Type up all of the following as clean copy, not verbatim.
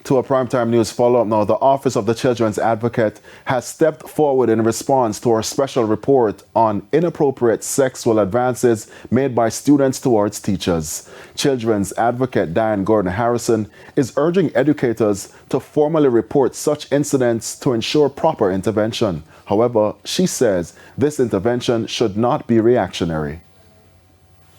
To a primetime news follow-up now, the Office of the Children's Advocate has stepped forward in response to our special report on inappropriate sexual advances made by students towards teachers. Children's Advocate Diane Gordon Harrison is urging educators to formally report such incidents to ensure proper intervention. However, she says this intervention should not be reactionary.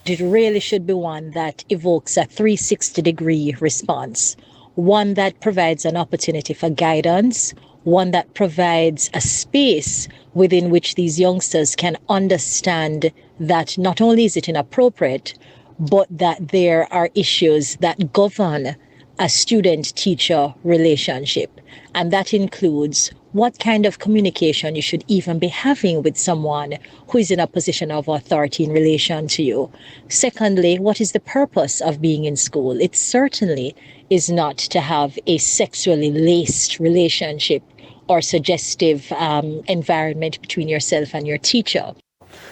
It really should be one that evokes a 360-degree response. One that provides an opportunity for guidance, one that provides a space within which these youngsters can understand that not only is it inappropriate, but that there are issues that govern a student-teacher relationship. And that includes what kind of communication you should even be having with someone who is in a position of authority in relation to you. Secondly, what is the purpose of being in school? It certainly is not to have a sexually laced relationship or suggestive environment between yourself and your teacher.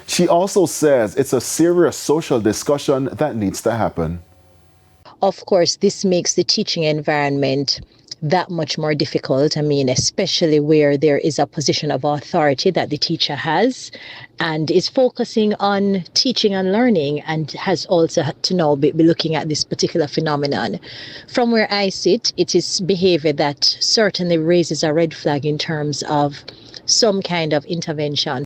She also says it's a serious social discussion that needs to happen. Of course, this makes the teaching environment that much more difficult. I mean, especially where there is a position of authority that the teacher has and is focusing on teaching and learning, and has also had to now be looking at this particular phenomenon. From where I sit, it is behavior that certainly raises a red flag in terms of some kind of intervention.